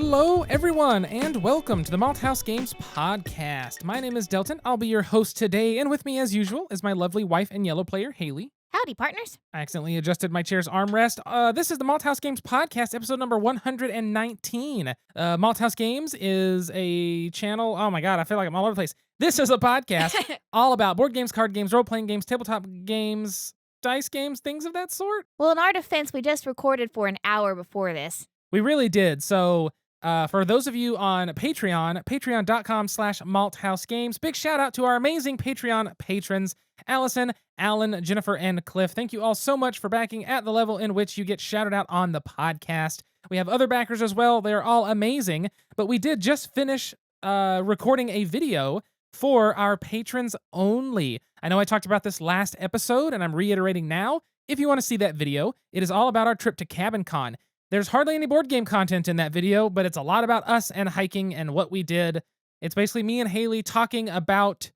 Hello, everyone, and welcome to the Malthaus Games podcast. My name is Delton. I'll be your host today, and with me, as usual, is my lovely wife and yellow player, Hayley. Howdy, partners. I accidentally adjusted my chair's armrest. This is the Malthaus Games podcast, episode number 119. Malthaus Games is a channel. Oh my god, I feel like I'm all over the place. This is a podcast all about board games, card games, role-playing games, tabletop games, dice games, things of that sort. Well, in our defense, we just recorded for an hour before this. We really did. So for those of you on Patreon, patreon.com/malthausgames, big shout out to our amazing Patreon patrons, Allison, Alan, Jennifer, and Cliff. Thank you all so much for backing at the level in which you get shouted out on the podcast. We have other backers as well. They're all amazing. But we did just finish recording a video for our patrons only. I know I talked about this last episode, and I'm reiterating now. If you want to see that video, it is all about our trip to Cabin Con. There's hardly any board game content in that video, but it's a lot about us and hiking and what we did. It's basically me and Hayley talking about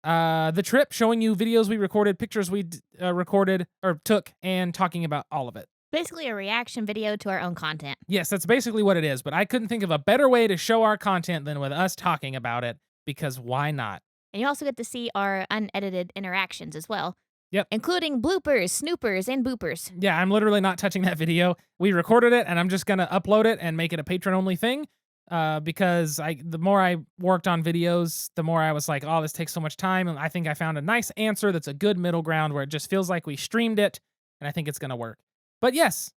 the trip, showing you videos we recorded, pictures we recorded or took, and talking about all of it. Basically a reaction video to our own content. Yes, that's basically what it is, but I couldn't think of a better way to show our content than with us talking about it, because why not? And you also get to see our unedited interactions as well. Yep. Including bloopers, snoopers, and boopers. Yeah, I'm literally not touching that video. We recorded it, and I'm just going to upload it and make it a patron-only thing, because the more I worked on videos, the more I was like, oh, this takes so much time, and I think I found a nice answer that's a good middle ground where it just feels like we streamed it, and I think it's going to work. But yes,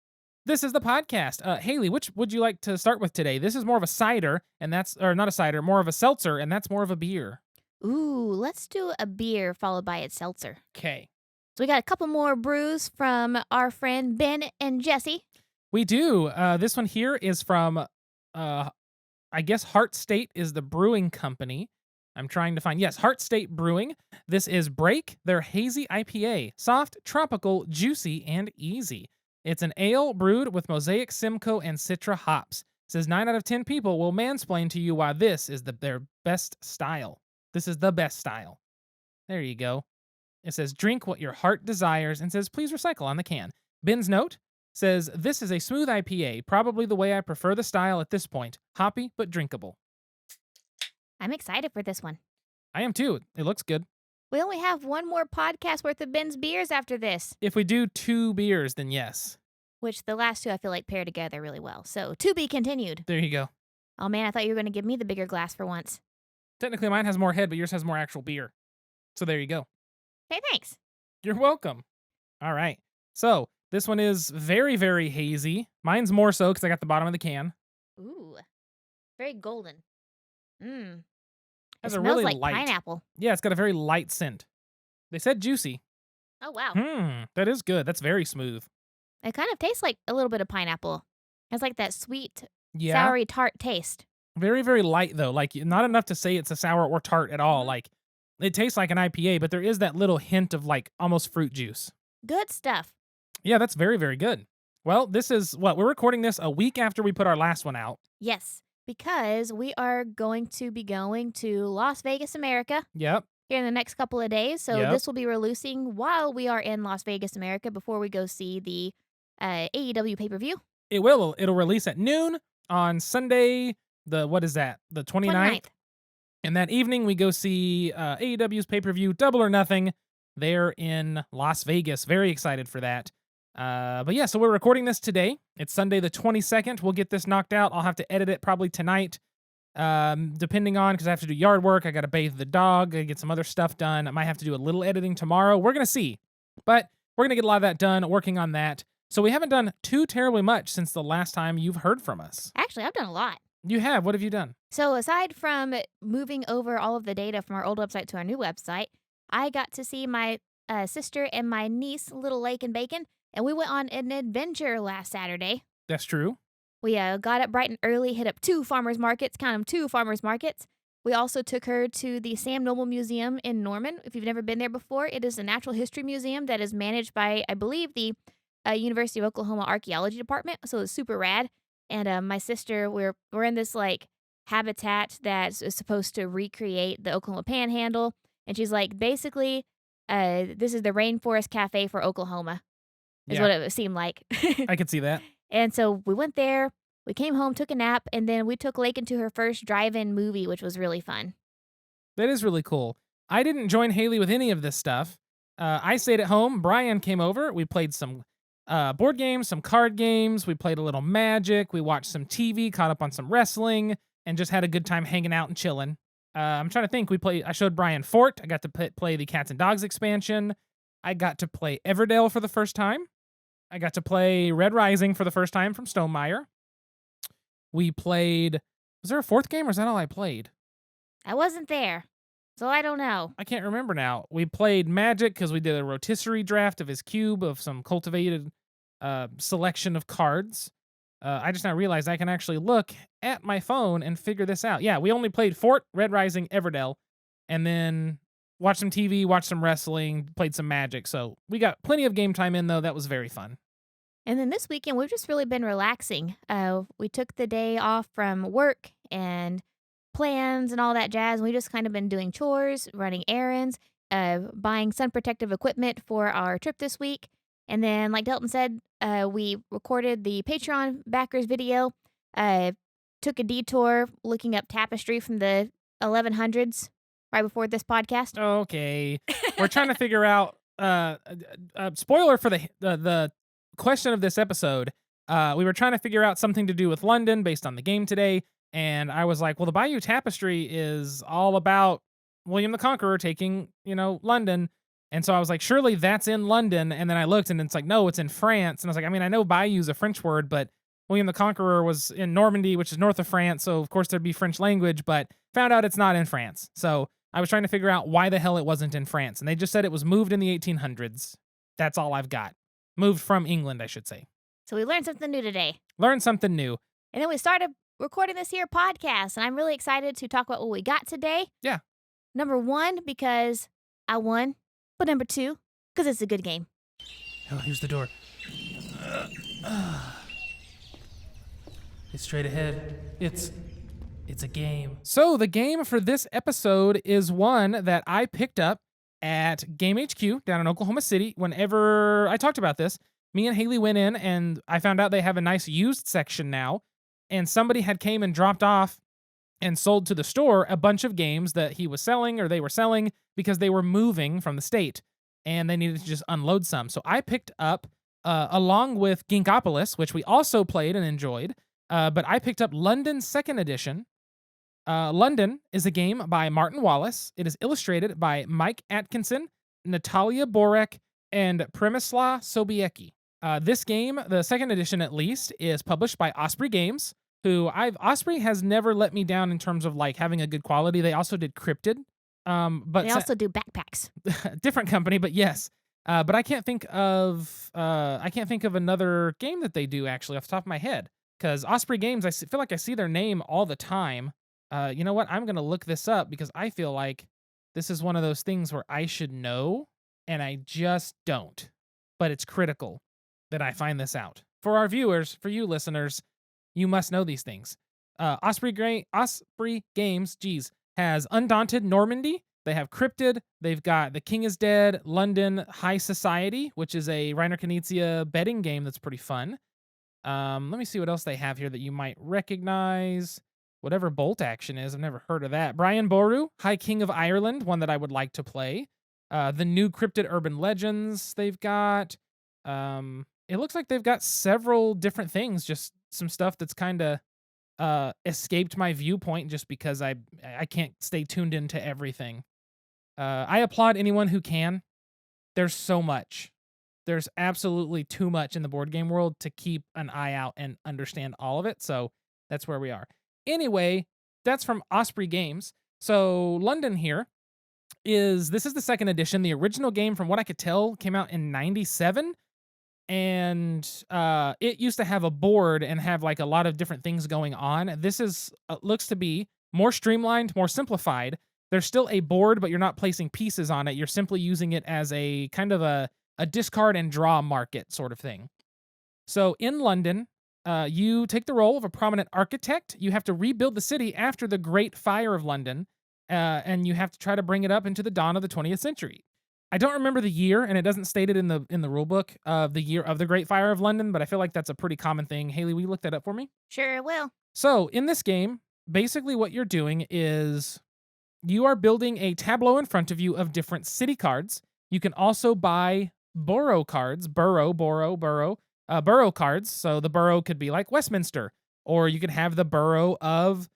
this is the podcast. Hayley, which would you like to start with today? This is more of a cider, or not a cider, more of a seltzer, and that's more of a beer. Ooh, let's do a beer followed by its seltzer. Okay. So we got a couple more brews from our friend Ben and Jesse. We do. This one here is from, I guess Heart State is the brewing company. I'm trying to find, yes, Heart State Brewing. This is Break, their hazy IPA. Soft, tropical, juicy, and easy. It's an ale brewed with Mosaic, Simcoe, and Citra hops. It says 9 out of 10 people will mansplain to you why this is their best style. This is the best style. There you go. It says, drink what your heart desires, and says, please recycle on the can. Ben's note says, this is a smooth IPA, probably the way I prefer the style at this point. Hoppy, but drinkable. I'm excited for this one. I am too. It looks good. We only have one more podcast worth of Ben's beers after this. If we do 2 beers, then yes. Which the last 2 I feel like pair together really well. So, to be continued. There you go. Oh man, I thought you were going to give me the bigger glass for once. Technically, mine has more head, but yours has more actual beer. So there you go. Hey, thanks. You're welcome. All right. So this one is very, very hazy. Mine's more so because I got the bottom of the can. Ooh, very golden. It Has smells a really like light pineapple. Yeah, it's got a very light scent. They said juicy. Oh, wow. That is good. That's very smooth. It kind of tastes like a little bit of pineapple. It's like that sweet, Yeah. soury, tart taste. Very, very light, though. Like, not enough to say it's a sour or tart at all. Like, it tastes like an IPA, but there is that little hint of, like, almost fruit juice. Good stuff. Yeah, that's very, very good. Well, this is what? We're recording this a week after we put our last one out. Yes, because we are going to be going to Las Vegas, America. Yep. Here in the next couple of days. So Yep. this will be releasing while we are in Las Vegas, America, before we go see the AEW pay-per-view. It will. It'll release at noon on Sunday, what is that? The 29th? And that evening, we go see AEW's pay-per-view, Double or Nothing, there in Las Vegas. Very excited for that. But yeah, so we're recording this today. It's Sunday the 22nd. We'll get this knocked out. I'll have to edit it probably tonight, depending on, because I have to do yard work. I got to bathe the dog, get some other stuff done. I might have to do a little editing tomorrow. We're going to see. But we're going to get a lot of that done, working on that. So we haven't done too terribly much since the last time you've heard from us. Actually, I've done a lot. You have? What have you done? So aside from moving over all of the data from our old website to our new website, I got to see my sister and my niece, Little Lake and Bacon, and we went on an adventure last Saturday. That's true. We got up bright and early, hit up 2 farmers markets, count them, 2 farmers markets. We also took her to the Sam Noble Museum in Norman. If you've never been there before, it is a natural history museum that is managed by, I believe, the University of Oklahoma Archaeology Department, so it's super rad. And my sister, we're in this like habitat that is supposed to recreate the Oklahoma Panhandle, and she's like, basically, this is the Rainforest Cafe for Oklahoma, is what it seemed like. I could see that. And so we went there. We came home, took a nap, and then we took Lakin to her first drive-in movie, which was really fun. That is really cool. I didn't join Hayley with any of this stuff. I stayed at home. Brian came over. We played some board games, some card games. We played a little Magic. We watched some TV, caught up on some wrestling, and just had a good time hanging out and chilling. I'm trying to think. I showed Brian Fort. I got to play the Cats and Dogs expansion. I got to play Everdale for the first time. I got to play Red Rising for the first time from Stonemeyer. We played. Was there a fourth game, or is that all I played? I wasn't there, so I don't know. I can't remember now. We played Magic because we did a rotisserie draft of his cube of some cultivated selection of cards. I just now realized I can actually look at my phone and figure this out. Yeah, we only played Fort, Red Rising, Everdell, and then watched some TV, watched some wrestling, played some Magic. So we got plenty of game time in, though. That was very fun. And then this weekend, we've just really been relaxing. We took the day off from work and plans and all that jazz. And we just kind of been doing chores, running errands, buying sun protective equipment for our trip this week. And then, like Delton said, we recorded the Patreon backers video, took a detour looking up tapestry from the 1100s right before this podcast. Okay. We're trying to figure out, spoiler for the question of this episode. We were trying to figure out something to do with London based on the game today. And I was like, well, the Bayeux Tapestry is all about William the Conqueror taking, London. And so I was like, surely that's in London. And then I looked and it's like, no, it's in France. And I was like, I mean, I know Bayou is a French word, but William the Conqueror was in Normandy, which is north of France. So of course there'd be French language, but found out it's not in France. So I was trying to figure out why the hell it wasn't in France. And they just said it was moved in the 1800s. That's all I've got. Moved from England, I should say. So we learned something new today. Learned something new. And then we started recording this here podcast, and I'm really excited to talk about what we got today. Yeah. Number 1, because I won, but number 2, because it's a good game. Oh, here's the door. It's straight ahead. It's a game. So the game for this episode is one that I picked up at Game HQ down in Oklahoma City. Whenever I talked about this, me and Hayley went in and I found out they have a nice used section now. And somebody had came and dropped off and sold to the store a bunch of games that he was selling or they were selling because they were moving from the state and they needed to just unload some. So I picked up, along with Ginkopolis, which we also played and enjoyed, but I picked up London 2nd Edition. London is a game by Martin Wallace. It is illustrated by Mike Atkinson, Natalia Borek, and Przemysław Sobiecki. This game, the 2nd edition at least, is published by Osprey Games, who Osprey has never let me down in terms of like having a good quality. They also did Cryptid. But they also do backpacks. Different company, but yes. But I can't think of another game that they do actually off the top of my head. Because Osprey Games, feel like I see their name all the time. You know what? I'm gonna look this up because I feel like this is one of those things where I should know and I just don't. But it's critical that I find this out. For our viewers, for you listeners, you must know these things. Osprey Games, has Undaunted Normandy. They have Cryptid. They've got The King is Dead, London High Society, which is a Reiner Knizia betting game that's pretty fun. Let me see what else they have here that you might recognize. Whatever Bolt Action is, I've never heard of that. Brian Boru, High King of Ireland, one that I would like to play. The new Cryptid Urban Legends they've got. It looks like they've got several different things, just some stuff that's kind of escaped my viewpoint just because I can't stay tuned into everything. I applaud anyone who can. There's so much. There's absolutely too much in the board game world to keep an eye out and understand all of it, so that's where we are. Anyway, that's from Osprey Games. So London here this is the 2nd edition. The original game, from what I could tell, came out in 97. And it used to have a board and have like a lot of different things going on. This is looks to be more streamlined, more simplified. There's still a board, but you're not placing pieces on it. You're simply using it as a kind of a discard and draw market sort of thing. So in London, you take the role of a prominent architect. You have to rebuild the city after the Great Fire of London, and you have to try to bring it up into the dawn of the 20th century. I don't remember the year, and it doesn't state it in the rule book of the year of the Great Fire of London, but I feel like that's a pretty common thing. Haley, will you look that up for me? Sure will. So in this game, basically what you're doing is you are building a tableau in front of you of different city cards. You can also buy borough cards, borough cards. So the borough could be like Westminster, or you could have the borough of,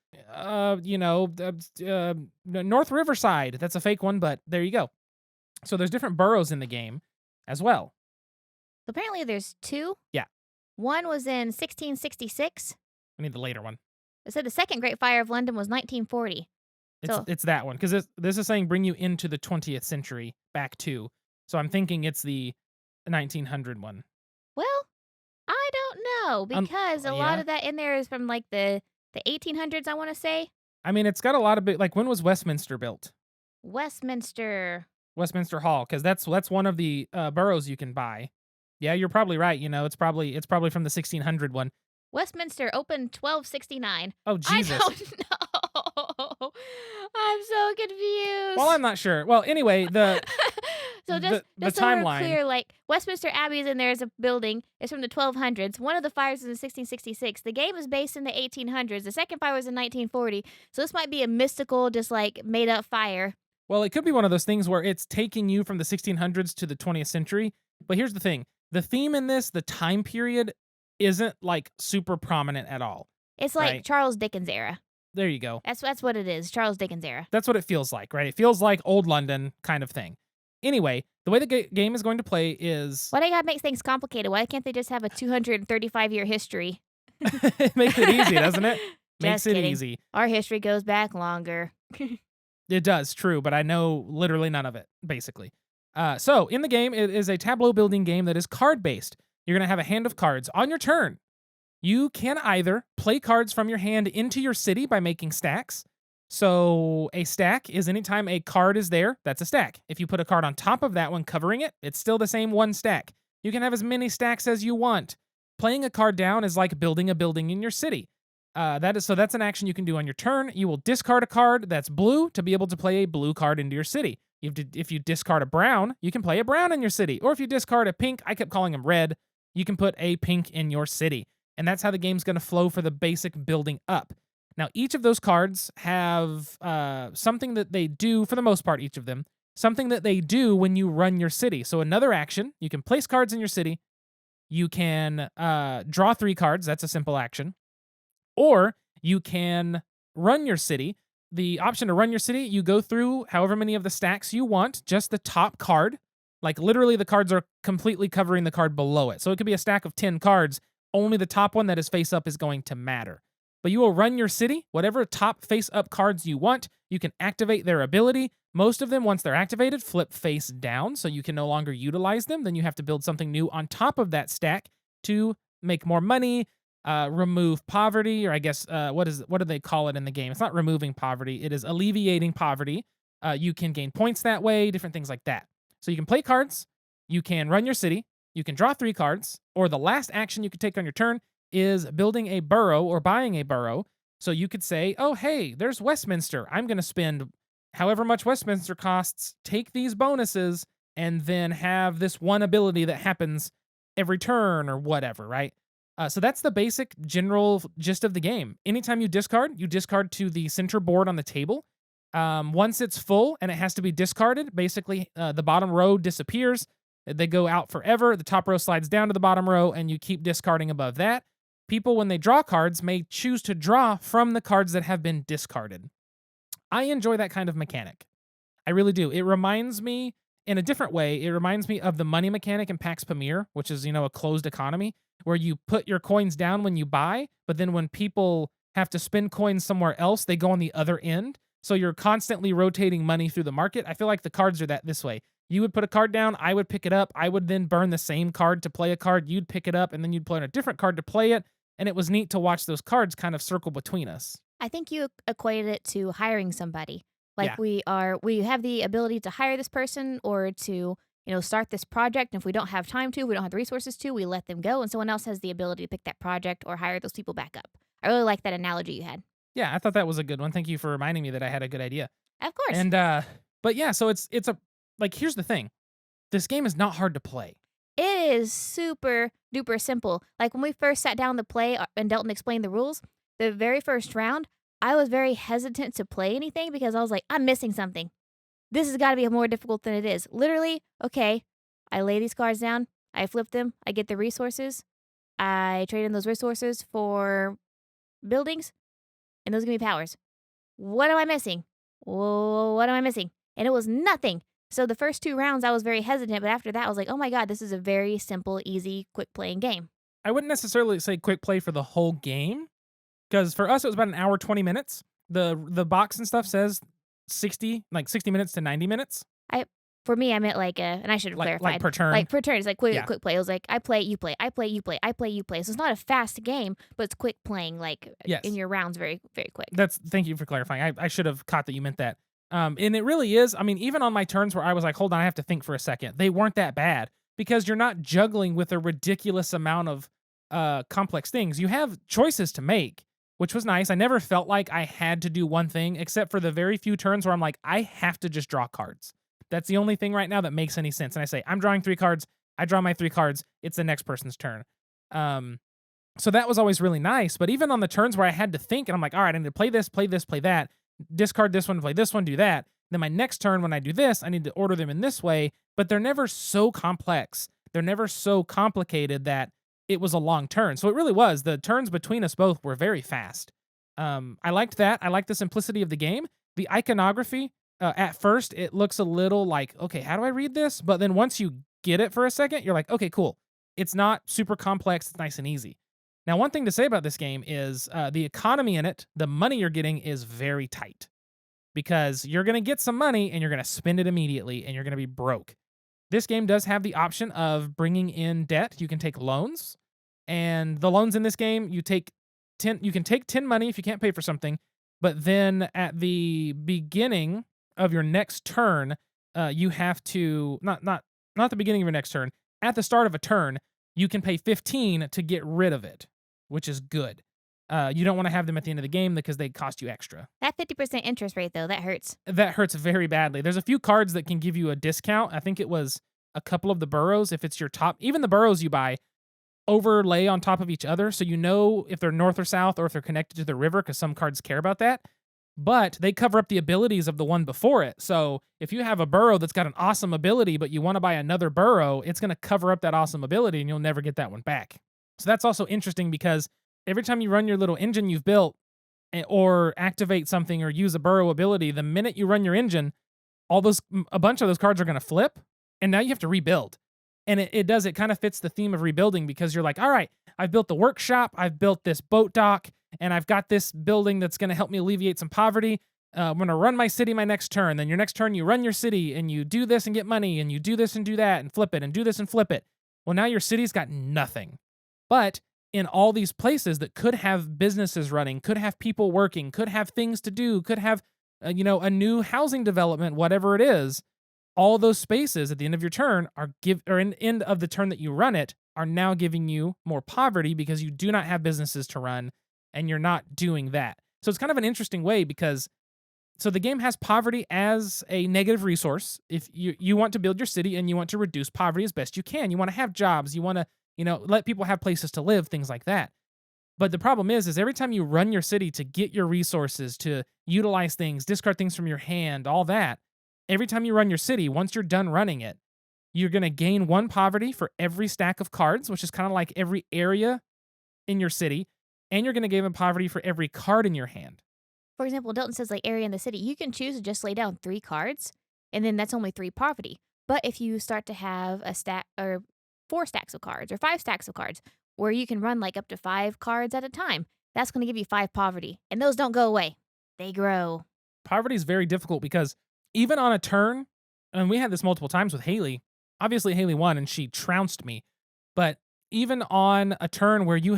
North Riverside. That's a fake one, but there you go. So there's different boroughs in the game as well. Apparently there's 2. Yeah. One was in 1666. I need the later one. It said the second Great Fire of London was 1940. It's that one, because this is saying bring you into the 20th century back to. So I'm thinking it's the 1900 one. Well, I don't know, because a lot of that in there is from like the 1800s, I want to say. I mean, it's got a lot of like, when was Westminster built? Westminster Hall, because that's one of the boroughs you can buy. Yeah, you're probably right. It's probably from the 1600 one. Westminster opened 1269. Oh, Jesus. I don't know. I'm so confused. Well, I'm not sure. Well, anyway, so just the so timeline. we're clear, like Westminster Abbey is in there as a building. It's from the 1200s. One of the fires is in 1666. The game is based in the 1800s. The second fire was in 1940. So this might be a mystical, just like made up fire. Well, it could be one of those things where it's taking you from the 1600s to the 20th century. But here's the thing. The theme in this, the time period, isn't like super prominent at all. It's like right? Charles Dickens era. There you go. That's what it is, Charles Dickens era. That's what it feels like, right? It feels like old London kind of thing. Anyway, the way the game is going to play is... Why do you gotta make things complicated? Why can't they just have a 235-year history? It makes it easy, doesn't it? Makes it kidding. easy. Our history goes back longer. It does, true, but I know literally none of it, basically. So, in the game, it is a tableau building game that is card-based. You're going to have a hand of cards. On your turn, you can either play cards from your hand into your city by making stacks. So, a stack is anytime a card is there, that's a stack. If you put a card on top of that one covering it, it's still the same one stack. You can have as many stacks as you want. Playing a card down is like building a building in your city. That's an action you can do on your turn. You will discard a card that's blue to be able to play a blue card into your city. If you discard a brown, you can play a brown in your city. Or if you discard a pink, I kept calling them red, you can put a pink in your city. And that's how the game's going to flow for the basic building up. Now, each of those cards have something that they do, for the most part, each of them, something that they do when you run your city. So another action, you can place cards in your city. You can draw 3 cards. That's a simple action. Or you can run your city. The option to run your city, you go through however many of the stacks you want, just the top card. Like literally the cards are completely covering the card below it. So it could be a stack of 10 cards. Only the top one that is face up is going to matter. But you will run your city, whatever top face up cards you want. You can activate their ability. Most of them, once they're activated, flip face down, so you can no longer utilize them. Then you have to build something new on top of that stack to make more money, remove poverty, or I guess what do they call it in the game? It's not removing poverty, it is alleviating poverty. You can gain points that way, different things like that. So you can play cards, you can run your city, you can draw 3 cards, or the last action you could take on your turn is building a borough or buying a borough. So you could say, oh, hey, there's Westminster. I'm going to spend however much Westminster costs, take these bonuses, and then have this one ability that happens every turn or whatever, right? So that's the basic general gist of the game. Anytime you discard to the center board on the table. Once it's full and it has to be discarded, basically the bottom row disappears. They go out forever. The top row slides down to the bottom row, and you keep discarding above that. People, when they draw cards, may choose to draw from the cards that have been discarded. I enjoy that kind of mechanic. I really do. It reminds me, in a different way, it reminds me of the money mechanic in Pax Pamir, which is, a closed economy, where you put your coins down when you buy, but then when people have to spend coins somewhere else, they go on the other end. So you're constantly rotating money through the market. I feel like the cards are this way. You would put a card down, I would pick it up, I would then burn the same card to play a card, you'd pick it up, and then you'd play on a different card to play it, and it was neat to watch those cards kind of circle between us. I think you equated it to hiring somebody. Like Yeah. we have the ability to hire this person or to, start this project. And if we don't have time to, we don't have the resources to, we let them go. And someone else has the ability to pick that project or hire those people back up. I really like that analogy you had. Yeah, I thought that was a good one. Thank you for reminding me that I had a good idea. Of course. And but yeah, so it's a, like, here's the thing. this game is not hard to play. It is super duper simple. Like when we first sat down to play and Dalton explained the rules, the very first round, I was very hesitant to play anything because I was like, I'm missing something. This has got to be more difficult than it is. Literally, okay, I lay these cards down, I flip them, I get the resources, I trade in those resources for buildings, and those give me powers. What am I missing? Whoa, what am I missing? And it was nothing. So the first 2 rounds, I was very hesitant, but after that, I was like, oh my God, this is a very simple, easy, quick playing game. I wouldn't necessarily say quick play for the whole game, because for us it was about an hour 20 minutes. The box and stuff says 60 minutes to 90 minutes. For me, I meant and I should have clarified. Like per turn. Like per turn, it's like quick, Yeah. quick play. It was like I play, you play, I play, you play, I play, you play. So it's not a fast game, but it's quick playing, Yes. in your rounds, very, very quick. Thank you for clarifying. I should have caught that you meant that. And it really is. I mean, even on my turns where I was like, hold on, I have to think for a second, they weren't that bad because you're not juggling with a ridiculous amount of complex things. You have choices to make, which was nice. I never felt like I had to do one thing except for the very few turns where I'm like, I have to just draw cards. That's the only thing right now that makes any sense. And I say, I'm drawing 3 cards. I draw my 3 cards. It's the next person's turn. So that was always really nice. But even on the turns where I had to think, and I'm like, all right, I need to play this, play this, play that, discard this one, play this one, do that. Then my next turn, when I do this, I need to order them in this way. But they're never so complex. They're never so complicated that it was a long turn. So it really was. The turns between us both were very fast. I liked that. I liked the simplicity of the game. The iconography, at first, it looks a little like, okay, how do I read this? But then once you get it for a second, you're like, okay, cool. It's not super complex. It's nice and easy. Now, one thing to say about this game is the economy in it, the money you're getting is very tight because you're going to get some money and you're going to spend it immediately and you're going to be broke. This game does have the option of bringing in debt. You can take loans, and the loans in this game, you can take 10 money if you can't pay for something, but then at the beginning of your next turn, you have to not the beginning of your next turn. At the start of a turn, you can pay 15 to get rid of it, which is good. You don't want to have them at the end of the game because they cost you extra. That 50% interest rate, though, that hurts. That hurts very badly. There's a few cards that can give you a discount. I think it was a couple of the boroughs. If it's your top, even the boroughs you buy, overlay on top of each other, so you know if they're north or south or if they're connected to the river, because some cards care about that. But they cover up the abilities of the one before it. So if you have a borough that's got an awesome ability, but you want to buy another borough, it's going to cover up that awesome ability and you'll never get that one back. So that's also interesting because every time you run your little engine you've built or activate something or use a borough ability, the minute you run your engine, a bunch of those cards are going to flip and now you have to rebuild. And it kind of fits the theme of rebuilding because you're like, all right, I've built the workshop, I've built this boat dock, and I've got this building that's going to help me alleviate some poverty. I'm going to run my city my next turn. Then your next turn, you run your city and you do this and get money and you do this and do that and flip it and do this and flip it. Well, now your city's got nothing. But in all these places that could have businesses running, could have people working, could have things to do, could have, a new housing development, whatever it is, all those spaces at the end of your turn or in the end of the turn that you run it are now giving you more poverty because you do not have businesses to run and you're not doing that. So it's kind of an interesting way because the game has poverty as a negative resource. If you want to build your city and you want to reduce poverty as best you can, you want to have jobs, you want to, let people have places to live, things like that. But the problem is every time you run your city to get your resources, to utilize things, discard things from your hand, all that, every time you run your city, once you're done running it, you're going to gain 1 poverty for every stack of cards, which is kind of like every area in your city, and you're going to gain a poverty for every card in your hand. For example, Dalton says area in the city. You can choose to just lay down 3 cards, and then that's only 3 poverty. But if you start to have a stack or 4 stacks of cards or 5 stacks of cards, where you can run up to 5 cards at a time, that's going to give you 5 poverty, and those don't go away; they grow. Poverty is very difficult because even on a turn, and we had this multiple times with Hayley. Obviously, Hayley won and she trounced me. But even on a turn where you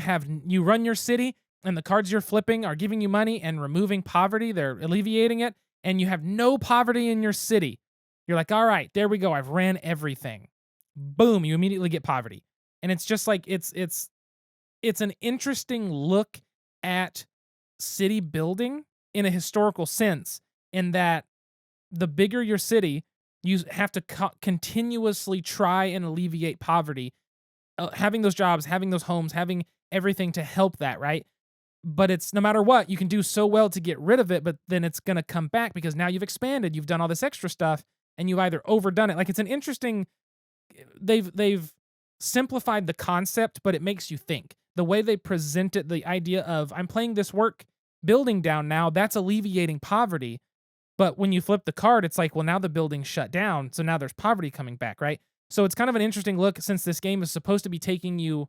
run your city and the cards you're flipping are giving you money and removing poverty, they're alleviating it, and you have no poverty in your city, you're like, all right, there we go. I've ran everything. Boom, you immediately get poverty. And it's just like it's an interesting look at city building in a historical sense, in that the bigger your city, you have to continuously try and alleviate poverty, having those jobs, having those homes, having everything to help that, right? But it's no matter what, you can do so well to get rid of it, but then it's going to come back because now you've expanded, you've done all this extra stuff, and you've either overdone it. Like it's an interesting, they've simplified the concept, but it makes you think. The way they present it, the idea of I'm playing this work building down now, that's alleviating poverty. But when you flip the card, it's like, well, now the building's shut down, so now there's poverty coming back, right? So it's kind of an interesting look since this game is supposed to be taking you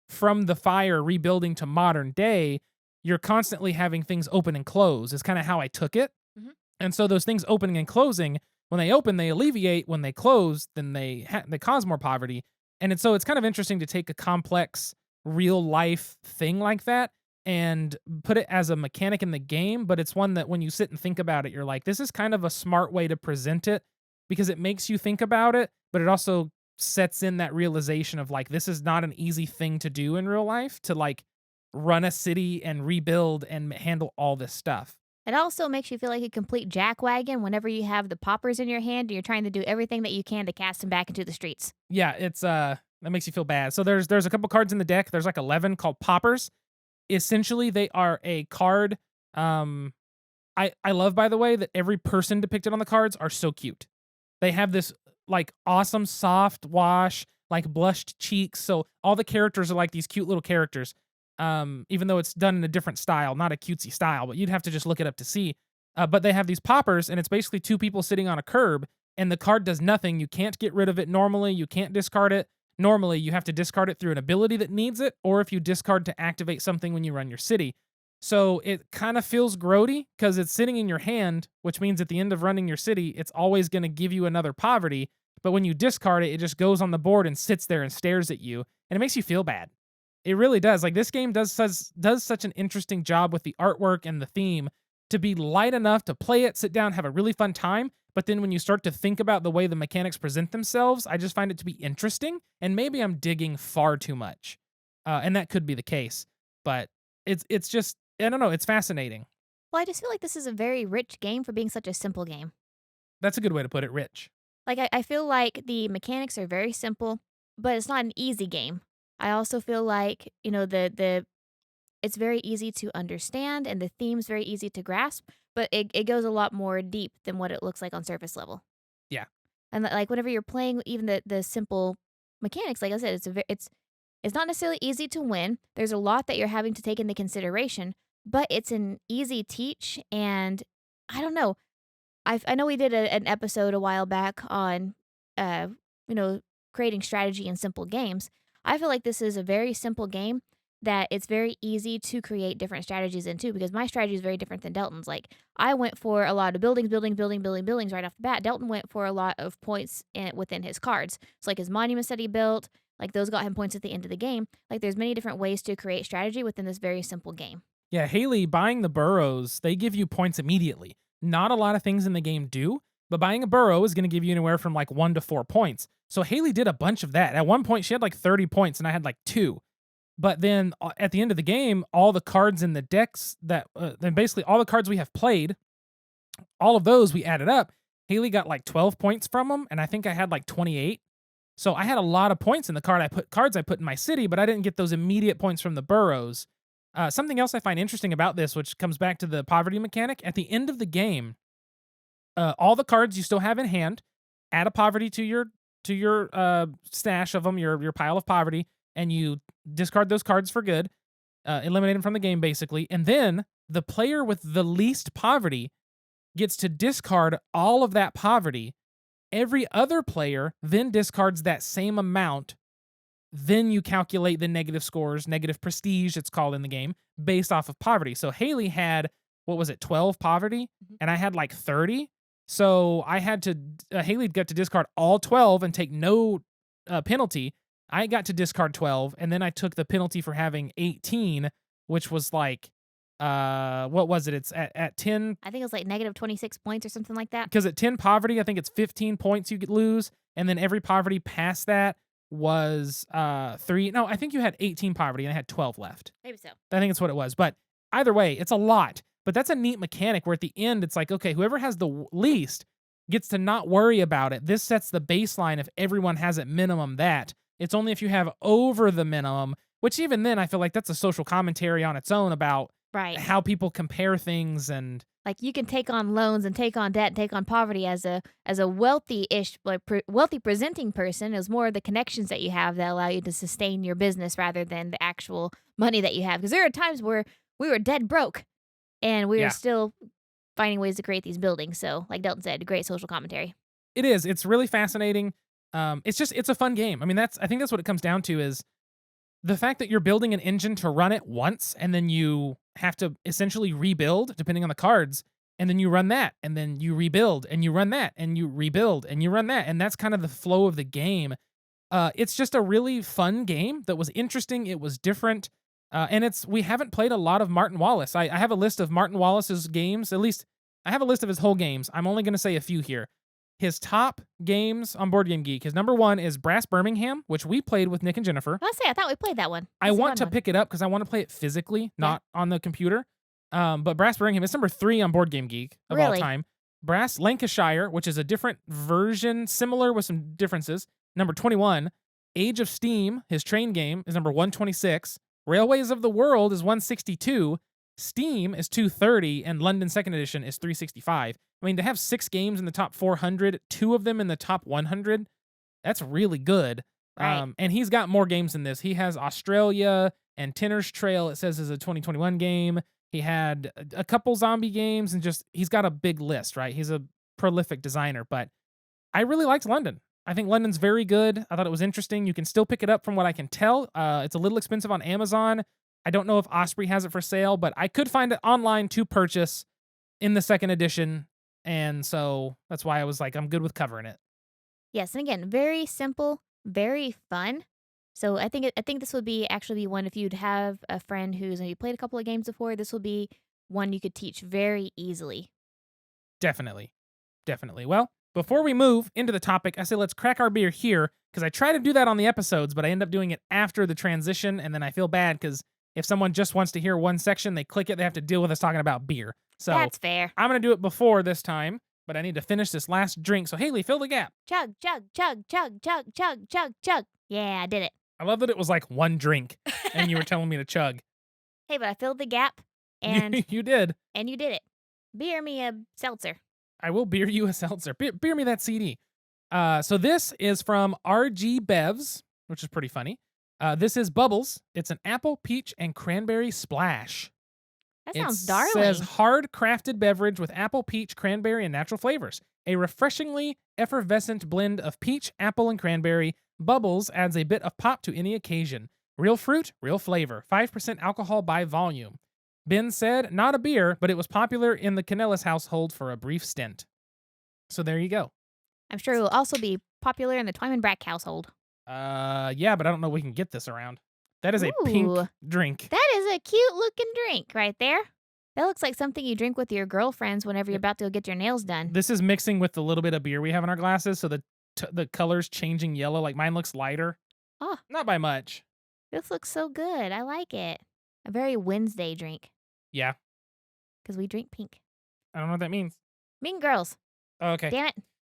from the fire, rebuilding to modern day. You're constantly having things open and close, is kind of how I took it. Mhm. And so those things opening and closing, when they open, they alleviate. When they close, then they cause more poverty. And it's kind of interesting to take a complex, real life thing like that and put it as a mechanic in the game. But it's one that when you sit and think about it, you're like, this is kind of a smart way to present it because it makes you think about it, but it also sets in that realization of like, this is not an easy thing to do in real life to like run a city and rebuild and handle all this stuff. It also makes you feel like a complete jackwagon whenever you have the poppers in your hand and you're trying to do everything that you can to cast them back into the streets. Yeah, it's that makes you feel bad. So there's a couple cards in the deck. There's like 11 called poppers. Essentially, they are a card. I love, by the way, that every person depicted on the cards are so cute. They have this like awesome soft wash, like blushed cheeks. So all the characters are like these cute little characters. Even though it's done in a different style, not a cutesy style, but you'd have to just look it up to see. But they have these poppers, and it's basically two people sitting on a curb, and the card does nothing. You can't get rid of it normally. You can't discard it. Normally, you have to discard it through an ability that needs it, or if you discard to activate something when you run your city. So it kind of feels grody because it's sitting in your hand, which means at the end of running your city, it's always going to give you another poverty. But when you discard it, it just goes on the board and sits there and stares at you, and it makes you feel bad. It really does. Like this game does such an interesting job with the artwork and the theme to be light enough to play it, sit down, have a really fun time. But then when you start to think about the way the mechanics present themselves, I just find it to be interesting. And maybe I'm digging far too much, and that could be the case. But it's just I don't know. It's fascinating. Well, I just feel like this is a very rich game for being such a simple game. That's a good way to put it. Rich. Like, I feel like the mechanics are very simple, but it's not an easy game. I also feel like, it's very easy to understand and the theme's very easy to grasp, but it goes a lot more deep than what it looks like on surface level. Yeah. And like whenever you're playing even the simple mechanics, like I said, it's not necessarily easy to win. There's a lot that you're having to take into consideration, but it's an easy teach. And I don't know. I know we did an episode a while back on, uh, creating strategy in simple games. I feel like this is a very simple game that it's very easy to create different strategies into because my strategy is very different than Delton's. Like I went for a lot of buildings right off the bat. Delton went for a lot of points within his cards. So like his monuments that he built, like those got him points at the end of the game. Like there's many different ways to create strategy within this very simple game. Yeah, Hayley, buying the burrows, they give you points immediately. Not a lot of things in the game do, but buying a burrow is going to give you anywhere from like 1 to 4 points. So Hayley did a bunch of that. At one point, she had like 30 points, and I had like 2. But then at the end of the game, all the cards in the decks then basically all the cards we have played, all of those we added up. Hayley got like 12 points from them, and I think I had like 28. So I had a lot of points in the cards I put in my city, but I didn't get those immediate points from the burrows. Something else I find interesting about this, which comes back to the poverty mechanic, at the end of the game, all the cards you still have in hand, add a poverty to your stash of them, your pile of poverty, and you discard those cards for good, eliminate them from the game basically, and then the player with the least poverty gets to discard all of that poverty. Every other player then discards that same amount. Then you calculate the negative scores, negative prestige, it's called in the game, based off of poverty. So Hayley had, 12 poverty, and I had like 30. So I had to, Hayley got to discard all 12 and take no penalty. I got to discard 12, and then I took the penalty for having 18, which was like, what was it? It's at 10. I think it was like negative 26 points or something like that. Because at 10 poverty, I think it's 15 points you could lose, and then every poverty past that was 3. No, I think you had 18 poverty, and I had 12 left. Maybe so. I think it's what it was. But either way, it's a lot. But that's a neat mechanic where at the end, it's like, okay, whoever has the least gets to not worry about it. This sets the baseline if everyone has at minimum that. It's only if you have over the minimum, which even then I feel like that's a social commentary on its own about Right. how people compare things and Like you can take on loans and take on debt and take on poverty as a wealthy-ish, like wealthy presenting person. Is more the connections that you have that allow you to sustain your business rather than the actual money that you have. Because there are times where we were dead broke and we were yeah. still finding ways to create these buildings. So, like Delton said, great social commentary. It is. It's really fascinating. It's a fun game. I mean, I think that's what it comes down to is the fact that you're building an engine to run it once and then you have to essentially rebuild depending on the cards, and then you run that and then you rebuild and you run that and you rebuild and you run that, and that's kind of the flow of the game. It's just a really fun game that was interesting. It was different. And we haven't played a lot of Martin Wallace. I have a list of Martin Wallace's games. At least I have a list of his whole games. I'm only going to say a few here. His top games on Board Game Geek. His number one is Brass Birmingham, which we played with Nick and Jennifer. I thought we played that one. I That's a want fun to one. pick it up because I want to play it physically, not on the computer. But Brass Birmingham is number 3 on Board Game Geek of all Really? time. Brass Lancashire, which is a different version, similar with some differences, number 21. Age of Steam, his train game, is number 126. Railways of the World is 162. Steam is 230, and London Second Edition is 365. I mean, to have 6 games in the top 400, 2 of them in the top 100, that's really good. Right. And he's got more games than this. He has AuZtralia and Tinner's Trail, it says, is a 2021 game. He had a couple zombie games, and he's got a big list, right? He's a prolific designer, but I really liked London. I think London's very good. I thought it was interesting. You can still pick it up from what I can tell. It's a little expensive on Amazon. I don't know if Osprey has it for sale, but I could find it online to purchase in the second edition. And so that's why I was like, I'm good with covering it. Yes, and again, very simple, very fun. So I think this would actually be one if you'd have a friend who's maybe played a couple of games before. This will be one you could teach very easily. Definitely. Definitely. Well, before we move into the topic, I say let's crack our beer here because I try to do that on the episodes, but I end up doing it after the transition, and then I feel bad because if someone just wants to hear one section, they click it, they have to deal with us talking about beer. So That's fair. I'm going to do it before this time, but I need to finish this last drink. So Hayley, fill the gap. Chug, chug, chug, chug, chug, chug, chug, chug. Yeah, I did it. I love that it was like one drink and you were telling me to chug. Hey, but I filled the gap, and You did. and you did it. Beer me a seltzer. I will beer you a seltzer. Beer me that CD. So this is from RG Bevs, which is pretty funny. This is Bubbles. It's an apple, peach, and cranberry splash. That sounds It darling. says hard crafted beverage with apple, peach, cranberry, and natural flavors. A refreshingly effervescent blend of peach, apple, and cranberry. Bubbles adds a bit of pop to any occasion. Real fruit, real flavor. 5% alcohol by volume. Ben said, not a beer, but it was popular in the Canellis household for a brief stint. So there you go. I'm sure it will also be popular in the Twyman Brack household. Yeah, but I don't know if we can get this around. That is a pink Ooh. drink. That is a cute looking drink right there. That looks like something you drink with your girlfriends whenever you're about to go get your nails done. This is mixing with the little bit of beer we have in our glasses, so the color's changing yellow. Like mine looks lighter. Oh. Not by much. This looks so good. I like it. A very Wednesday drink. Yeah. Because we drink pink. I don't know what that means. Mean girls. Oh, okay. Damn it.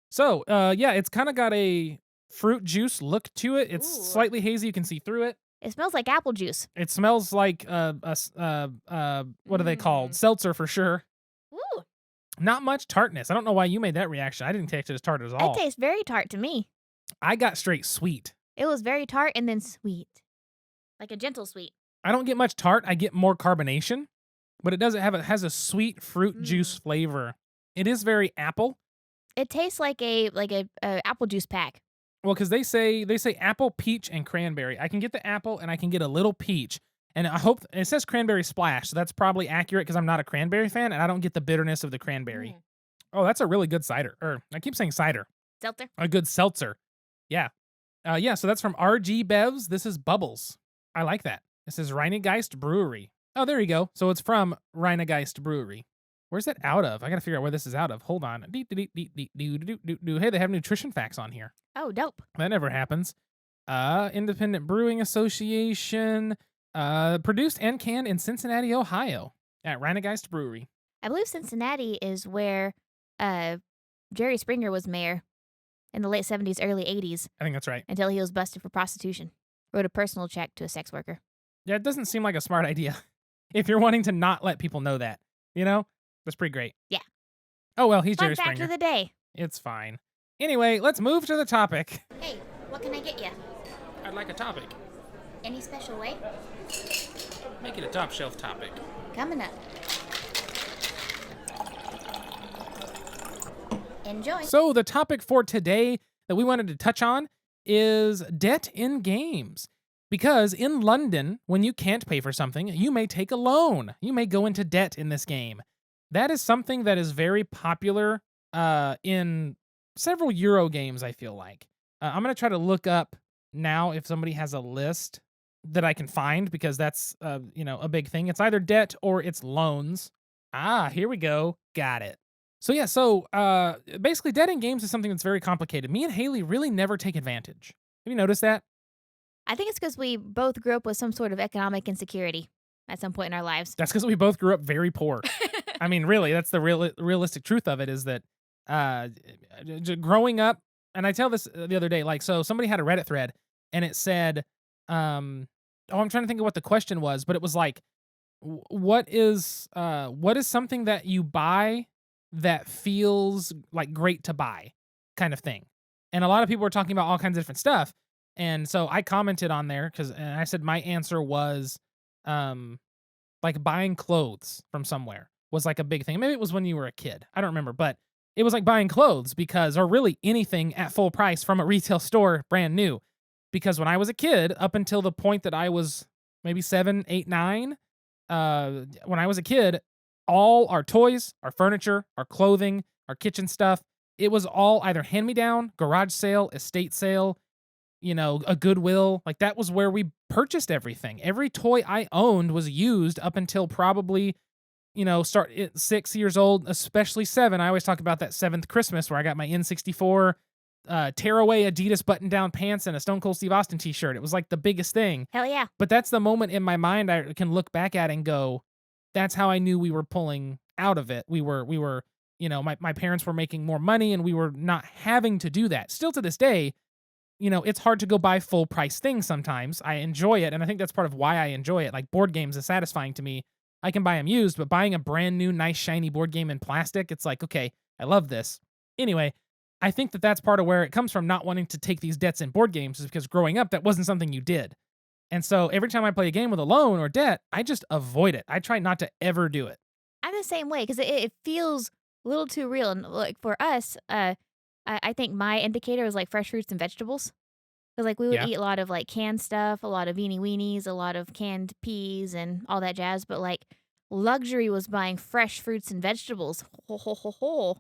So, yeah, it's kind of got a fruit juice look to it. It's Ooh. slightly hazy. You can see through it. It smells like apple juice. It smells like what are they called? Seltzer for sure. Ooh. Not much tartness. I don't know why you made that reaction. I didn't taste it as tart at all. It tastes very tart to me. I got straight sweet. It was very tart and then sweet. Like a gentle sweet. I don't get much tart. I get more carbonation, but it has a sweet fruit juice flavor. It is very apple. It tastes like a apple juice pack. Well, because they say apple, peach, and cranberry. I can get the apple and I can get a little peach. And I hope it says cranberry splash, so that's probably accurate because I'm not a cranberry fan and I don't get the bitterness of the cranberry. Oh, that's a really good cider. Or I keep saying cider. Seltzer. A good seltzer. Yeah. Yeah, so that's from RG Bevs. This is Bubbles. I like that. This is Rheingeist Brewery. Oh, there you go. So it's from Rheingeist Brewery. Where's that out of? I gotta figure out where this is out of. Hold on. Hey, they have nutrition facts on here. Oh, dope. That never happens. Independent Brewing Association. Produced and canned in Cincinnati, Ohio, at Rheingeist Brewery. I believe Cincinnati is where Jerry Springer was mayor in the late 70s, early 80s I think that's right. until he was busted for prostitution. Wrote a personal check to a sex worker. Yeah, it doesn't seem like a smart idea if you're wanting to not let people know that. You know? That's pretty great. Yeah. Oh, well, he's Fun Jerry fact Springer. of the day. It's fine. Anyway, let's move to the topic. Hey, what can I get you? I'd like a topic. Any special way? Make it a top shelf topic. Coming up. Enjoy. So, the topic for today that we wanted to touch on is debt in games. Because in London, when you can't pay for something, you may take a loan. You may go into debt in this game. That is something that is very popular in several Euro games, I feel like. I'm going to try to look up now if somebody has a list that I can find, because that's a big thing. It's either debt or it's loans. Ah, here we go. Got it. So basically debt in games is something that's very complicated. Me and Hayley really never take advantage. Have you noticed that? I think it's because we both grew up with some sort of economic insecurity at some point in our lives. That's because we both grew up very poor. I mean, really, that's the realistic truth of it, is that growing up, and I tell this the other day, like, so somebody had a Reddit thread, and it said, I'm trying to think of what the question was, but it was like, what is something that you buy that feels like great to buy, kind of thing. And a lot of people were talking about all kinds of different stuff. And so I commented on there and I said my answer was like buying clothes from somewhere was like a big thing. Maybe it was when you were a kid. I don't remember, but it was like buying clothes or really anything at full price from a retail store, brand new. Because when I was a kid, up until the point that I was maybe 7, 8, 9, when I was a kid, all our toys, our furniture, our clothing, our kitchen stuff, it was all either hand-me-down, garage sale, estate sale, a Goodwill. Like, that was where we purchased everything. Every toy I owned was used up until probably, start at 6 years old, especially 7. I always talk about that 7th Christmas where I got my N64 tearaway Adidas button-down pants and a Stone Cold Steve Austin t-shirt. It was like the biggest thing. Hell yeah. But that's the moment in my mind I can look back at and go, that's how I knew we were pulling out of it. We were, my parents were making more money and we were not having to do that. Still to this day, it's hard to go buy full price things sometimes. I enjoy it, and I think that's part of why I enjoy it. Like, board games is satisfying to me. I can buy them used, but buying a brand new, nice, shiny board game in plastic, it's like, okay, I love this. Anyway, I think that that's part of where it comes from, not wanting to take these debts in board games, is because growing up, that wasn't something you did. And so every time I play a game with a loan or debt, I just avoid it. I try not to ever do it. I'm the same way because it feels a little too real. And like for us, I think my indicator was like fresh fruits and vegetables. Because like we would eat a lot of like canned stuff, a lot of weenie weenies, a lot of canned peas and all that jazz. But like luxury was buying fresh fruits and vegetables.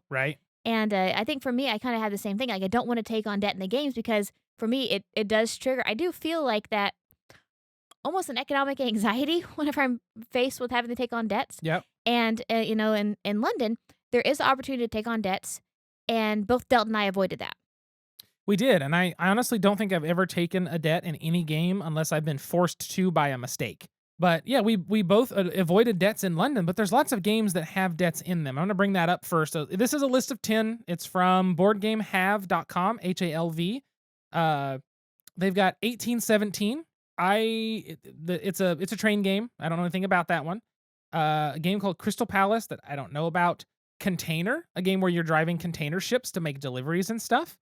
Right. And I think for me, I kind of had the same thing. Like I don't want to take on debt in the games because for me, it does trigger. I do feel like that almost an economic anxiety whenever I'm faced with having to take on debts. Yep. And, in London, there is the opportunity to take on debts. And both Delt and I avoided that. We did, and I honestly don't think I've ever taken a debt in any game unless I've been forced to by a mistake. But yeah, we both avoided debts in London, but there's lots of games that have debts in them. I'm going to bring that up first. So this is a list of 10. It's from boardgamehave.com, Halv. They've got 1817. It's a train game. I don't know anything about that one. A game called Crystal Palace that I don't know about. Container, a game where you're driving container ships to make deliveries and stuff.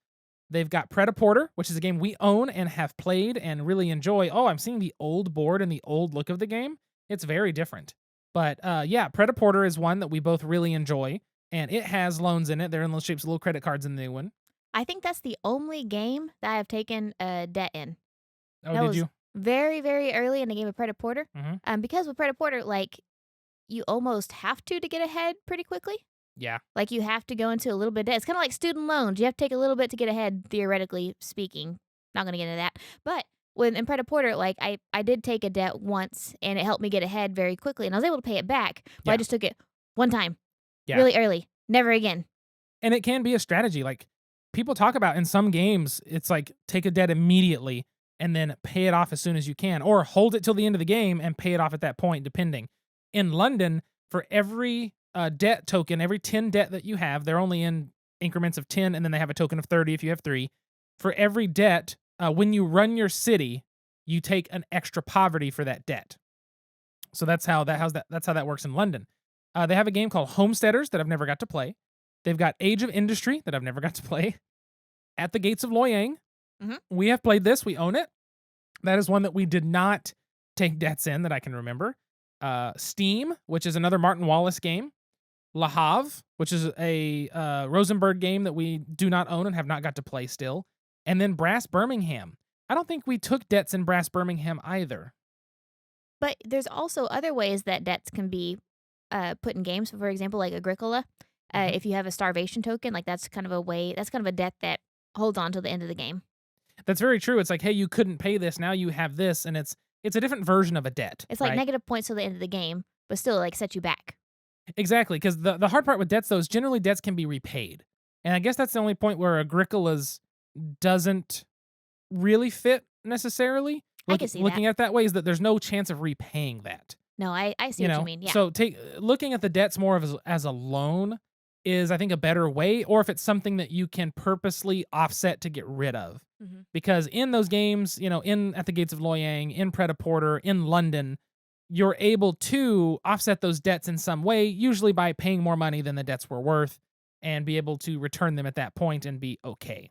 They've got Pret-a-Porter, which is a game we own and have played and really enjoy. Oh, I'm seeing the old board and the old look of the game. It's very different. But yeah, Pret-a-Porter is one that we both really enjoy, and it has loans in it. They're in the shapes of little credit cards in the new one. I think that's the only game that I have taken a debt in. Oh, that did was you? Very, very early in the game of Pret-a-Porter. Mm-hmm. Because with Pret-a-Porter, like, you almost have to get ahead pretty quickly. Yeah. Like, you have to go into a little bit of debt. It's kind of like student loans. You have to take a little bit to get ahead, theoretically speaking. Not going to get into that. But in Pret-a-Porter, like, I did take a debt once, and it helped me get ahead very quickly. And I was able to pay it back. But I just took it one time. Yeah. Really early. Never again. And it can be a strategy. Like, people talk about in some games, it's like take a debt immediately and then pay it off as soon as you can. Or hold it till the end of the game and pay it off at that point, depending. In London, for every debt token, every 10 debt that you have, they're only in increments of 10, and then they have a token of 30 if you have 3. For every debt, when you run your city, you take an extra poverty for that debt. So that's how that works in London. They have a game called Homesteaders that I've never got to play. They've got Age of Industry that I've never got to play. At the Gates of Loyang, we have played this. We own it. That is one that we did not take debts in that I can remember. Steam, which is another Martin Wallace game. Le Havre, which is a Rosenberg game that we do not own and have not got to play still. And then Brass Birmingham. I don't think we took debts in Brass Birmingham either. But there's also other ways that debts can be put in games. For example, like Agricola. If you have a starvation token, like that's kind of a debt that holds on to the end of the game. That's very true. It's like, hey, you couldn't pay this. Now you have this, and it's a different version of a debt. It's like right? negative points to the end of the game, but still like set you back. Exactly, because the hard part with debts, though, is generally debts can be repaid. And I guess that's the only point where Agricola's doesn't really fit necessarily. I can see looking at it that way is that there's no chance of repaying that. No, I see what you mean. Yeah. So looking at the debts more as a loan is, I think, a better way, or if it's something that you can purposely offset to get rid of. Because in those games, at the Gates of Loyang, in Pret-a-Porter, in London, you're able to offset those debts in some way, usually by paying more money than the debts were worth, and be able to return them at that point and be okay.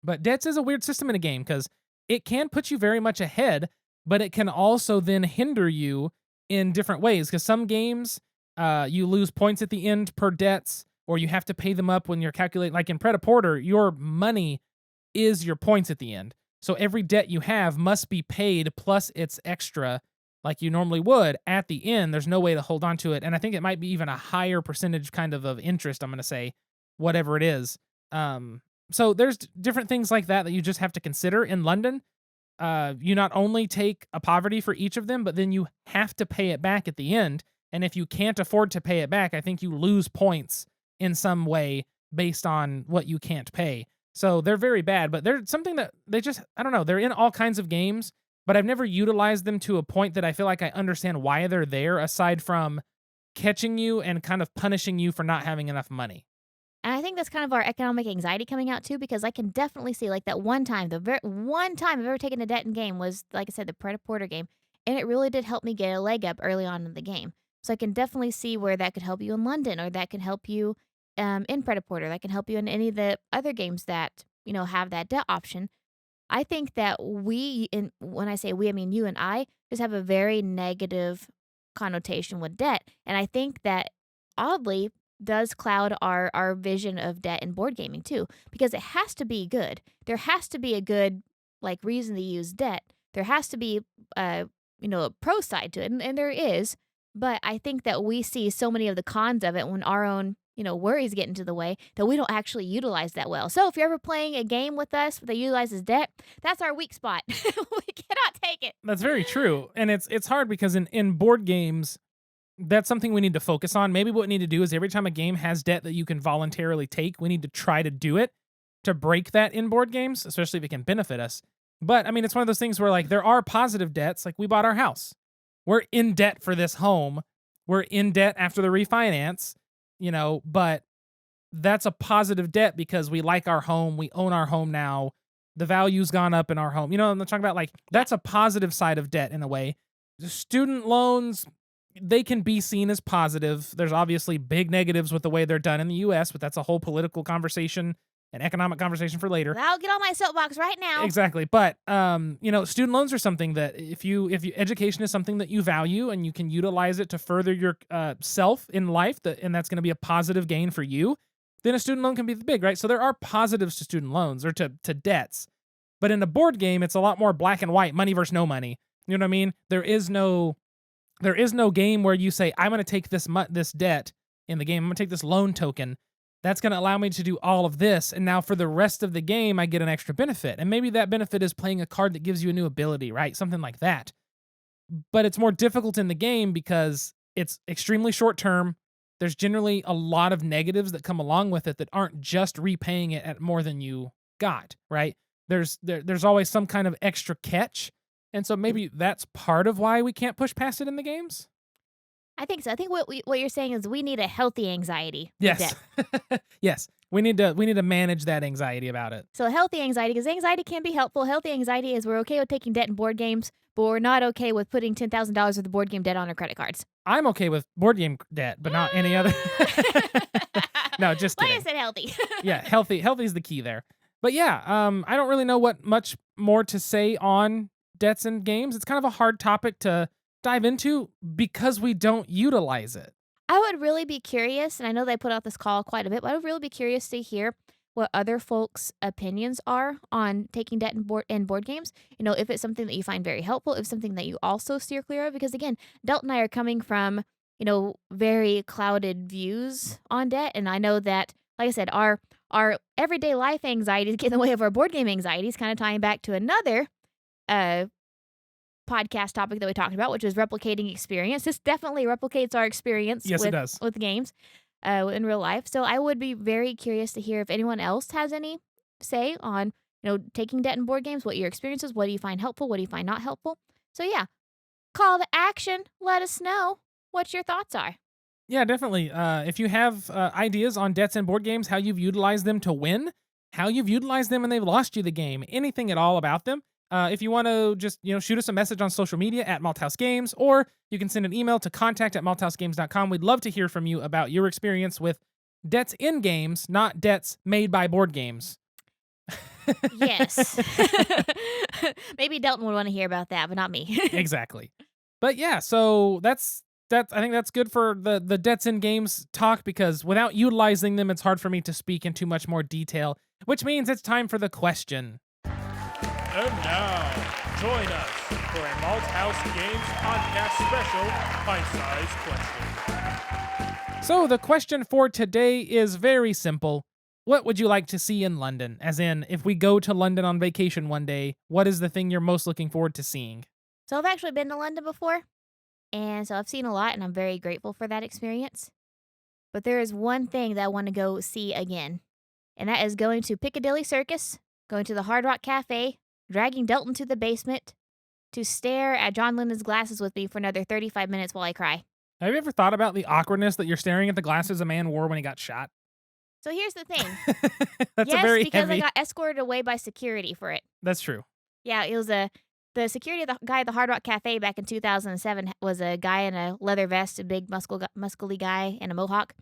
But debts is a weird system in a game because it can put you very much ahead, but it can also then hinder you in different ways. Because some games, you lose points at the end per debts, or you have to pay them up when you're calculating. Like in Pret-a-Porter, your money is your points at the end. So every debt you have must be paid plus its extra, like you normally would at the end. There's no way to hold on to it. And I think it might be even a higher percentage kind of interest, I'm going to say, whatever it is. So there's different things like that you just have to consider. In London, you not only take a poverty for each of them, but then you have to pay it back at the end. And if you can't afford to pay it back, I think you lose points in some way based on what you can't pay. So they're very bad, but they're something that I don't know, they're in all kinds of games, but I've never utilized them to a point that I feel like I understand why they're there, aside from catching you and kind of punishing you for not having enough money. And I think that's kind of our economic anxiety coming out too, because I can definitely see like that one time, the very one time I've ever taken a debt in game was, like I said, the Pret-a-Porter game. And it really did help me get a leg up early on in the game. So I can definitely see where that could help you in London, or that can help you in Pret-a-Porter. That can help you in any of the other games that, have that debt option. I think that when I say we, I mean you and I, just have a very negative connotation with debt. And I think that oddly does cloud our vision of debt in board gaming too, because it has to be good. There has to be a good reason to use debt. There has to be a pro side to it, and there is. But I think that we see so many of the cons of it when our own worries get into the way, that we don't actually utilize that well. So if you're ever playing a game with us that utilizes debt, that's our weak spot. We cannot take it. That's very true. And it's hard because in board games, that's something we need to focus on. Maybe what we need to do is every time a game has debt that you can voluntarily take, we need to try to do it to break that in board games, especially if it can benefit us. But I mean, it's one of those things where there are positive debts. Like we bought our house. We're in debt for this home. We're in debt after the refinance, but that's a positive debt because we like our home. We own our home now. The value's gone up in our home. I'm talking about that's a positive side of debt in a way. The student loans, they can be seen as positive. There's obviously big negatives with the way they're done in the US, but that's a whole political conversation and economic conversation for later. I'll get on my soapbox right now. Exactly. But, student loans are something that if you education is something that you value and you can utilize it to further your self in life, and that's going to be a positive gain for you, then a student loan can be big, right? So there are positives to student loans or to debts. But in a board game, it's a lot more black and white, money versus no money. You know what I mean? There is no game where you say, I'm going to take this debt in the game. I'm going to take this loan token. That's going to allow me to do all of this. And now for the rest of the game, I get an extra benefit. And maybe that benefit is playing a card that gives you a new ability, right? Something like that. But it's more difficult in the game because it's extremely short term. There's generally a lot of negatives that come along with it that aren't just repaying it at more than you got, right? There's always some kind of extra catch. And so maybe that's part of why we can't push past it in the games. I think so. I think what you're saying is we need a healthy anxiety with Yes. debt. Yes. We need to manage that anxiety about it. So healthy anxiety, because anxiety can be helpful. Healthy anxiety is we're okay with taking debt in board games, but we're not okay with putting $10,000 worth of board game debt on our credit cards. I'm okay with board game debt, but not any other. No, just Like kidding. I said, healthy. Yeah, healthy is the key there. But yeah, I don't really know what much more to say on debts and games. It's kind of a hard topic to dive into because we don't utilize it. I would really be curious, and I know they put out this call quite a bit, but I would really be curious to hear what other folks' opinions are on taking debt in board games. You know, if it's something that you find very helpful, if it's something that you also steer clear of. Because again, Delt and I are coming from, very clouded views on debt. And I know that, like I said, our everyday life anxieties get in the way of our board game anxieties, kind of tying back to another uh podcast topic that we talked about, which is replicating experience. This definitely replicates our experience Yes, it does. with games in real life. So I would be very curious to hear if anyone else has any say on, taking debt in board games, what your experience is, what do you find helpful, what do you find not helpful. So yeah, call to action. Let us know what your thoughts are. Yeah, definitely. If you have ideas on debts and board games, how you've utilized them to win, how you've utilized them and they've lost you the game, anything at all about them. If you want to just shoot us a message on social media at Malthaus Games, or you can send an email to contact@malthausgames.com. We'd love to hear from you about your experience with debts in games, not debts made by board games. Yes. Maybe Delton would want to hear about that, but not me. Exactly. But yeah, so that's I think that's good for the debts in games talk, because without utilizing them, it's hard for me to speak in too much more detail, which means it's time for the question. And now, join us for a Malthaus Games podcast special, pint-sized question. So the question for today is very simple. What would you like to see in London? As in, if we go to London on vacation one day, what is the thing you're most looking forward to seeing? So I've actually been to London before, and so I've seen a lot, and I'm very grateful for that experience. But there is one thing that I want to go see again, and that is going to Piccadilly Circus, going to the Hard Rock Cafe, dragging Delton to the basement to stare at John Lennon's glasses with me for another 35 minutes while I cry. Have you ever thought about the awkwardness that you're staring at the glasses a man wore when he got shot? So here's the thing. That's Yes, a very because heavy. I got escorted away by security for it. That's true. Yeah, it was the security of the guy at the Hard Rock Cafe back in 2007 was a guy in a leather vest, a big muscly guy and a mohawk.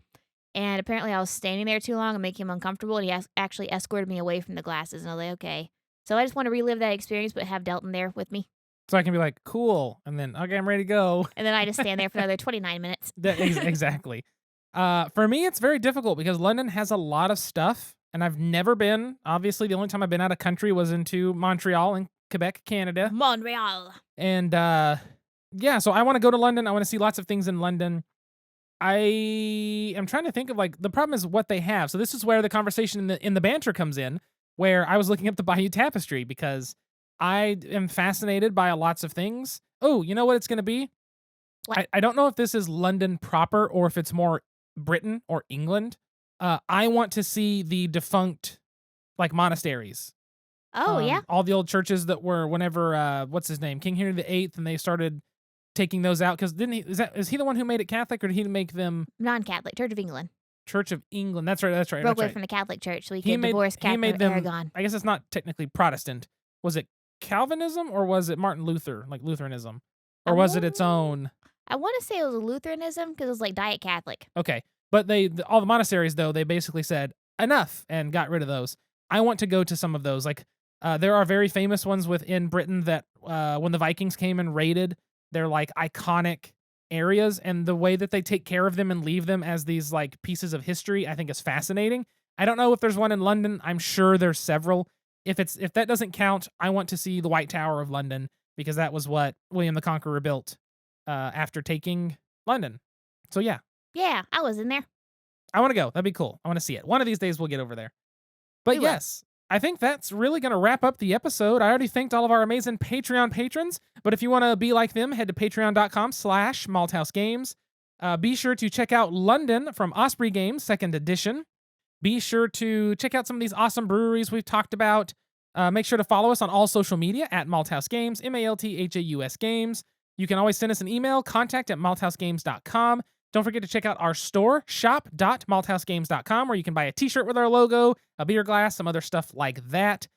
And apparently I was standing there too long and making him uncomfortable, and he actually escorted me away from the glasses. And I was like, okay. So I just want to relive that experience, but have Delton there with me. So I can be like, cool, and then, okay, I'm ready to go. And then I just stand there for another 29 minutes. Exactly. For me, it's very difficult because London has a lot of stuff, and I've never been. Obviously, the only time I've been out of country was into Montreal in Quebec, Canada. Montreal. And yeah, so I want to go to London. I want to see lots of things in London. I am trying to think of, like, the problem is what they have. So this is where the conversation in the banter comes in, where I was looking up the Bayeux Tapestry because I am fascinated by lots of things. Oh, you know what it's going to be? What? I don't know if this is London proper or if it's more Britain or England. I want to see the defunct, like, monasteries. Oh, yeah? All the old churches that were whenever, what's his name? King Henry VIII, and they started taking those out. Because is he the one who made it Catholic, or did he make them Non-Catholic, Church of England. Church of England? That's right. Broke away from the Catholic Church so he He could made- divorce he Catherine made them- Aragon. I guess it's not technically Protestant. Was it Calvinism or was it Martin Luther, like Lutheranism? Or was it its own? I want to say it was Lutheranism because it was like Diet Catholic. Okay. But all the monasteries, though, they basically said enough and got rid of those. I want to go to some of those. Like, there are very famous ones within Britain that when the Vikings came and raided, they're like iconic areas, and the way that they take care of them and leave them as these like pieces of history, I think is fascinating. I don't know if there's one in London. I'm sure there's several. If that doesn't count, I want to see the White Tower of London because that was what William the Conqueror built after taking London. So yeah. Yeah, I was in there. I want to go. That'd be cool. I want to see it. One of these days we'll get over there. But We will. yes, I think that's really going to wrap up the episode. I already thanked all of our amazing Patreon patrons, but if you want to be like them, head to patreon.com/malthausgames. Be sure to check out London from Osprey Games, 2nd edition. Be sure to check out some of these awesome breweries we've talked about. Make sure to follow us on all social media at Malthaus Games, Malthaus Games. You can always send us an email, contact@malthausgames.com. Don't forget to check out our store, shop.malthausgames.com, where you can buy a t-shirt with our logo, a beer glass, some other stuff like that.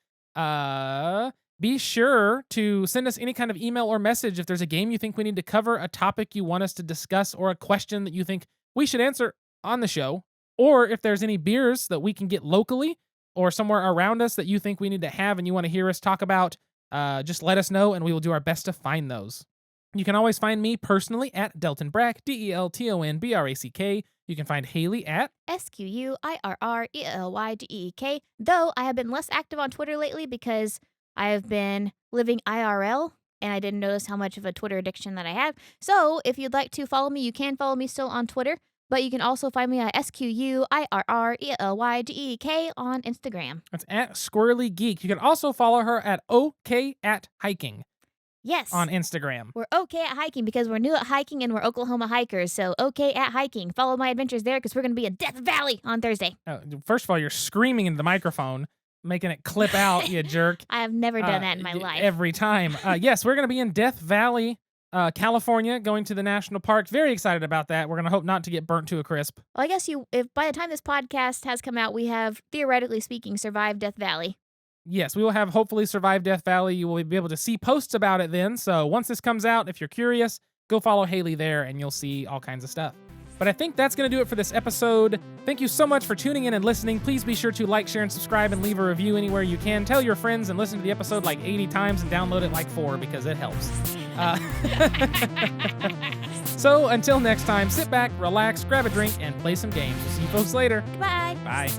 Be sure to send us any kind of email or message if there's a game you think we need to cover, a topic you want us to discuss, or a question that you think we should answer on the show, or if there's any beers that we can get locally or somewhere around us that you think we need to have and you want to hear us talk about, just let us know and we will do our best to find those. You can always find me personally at Delton Brack, DeltonBrack. You can find Hayley at SQUIRRELYGEEK, though I have been less active on Twitter lately because I have been living IRL and I didn't notice how much of a Twitter addiction that I have. So if you'd like to follow me, you can follow me still on Twitter, but you can also find me at SQUIRRELYGEEK on Instagram. That's at Squirrely Geek. You can also follow her at OK@hiking. Yes. On Instagram. We're okay at hiking because we're new at hiking and we're Oklahoma hikers. So okay at hiking. Follow my adventures there because we're going to be in Death Valley on Thursday. First of all, you're screaming into the microphone, making it clip out, you jerk. I have never done that in my life. Every time. Yes, we're going to be in Death Valley, California, going to the national park. Very excited about that. We're going to hope not to get burnt to a crisp. Well, I guess if by the time this podcast has come out, we have, theoretically speaking, survived Death Valley. Yes, we will have hopefully survived Death Valley. You will be able to see posts about it then. So once this comes out, if you're curious, go follow Hayley there and you'll see all kinds of stuff. But I think that's going to do it for this episode. Thank you so much for tuning in and listening. Please be sure to like, share, and subscribe and leave a review anywhere you can. Tell your friends and listen to the episode like 80 times and download it like 4 because it helps. So until next time, sit back, relax, grab a drink, and play some games. We'll see you folks later. Bye. Bye.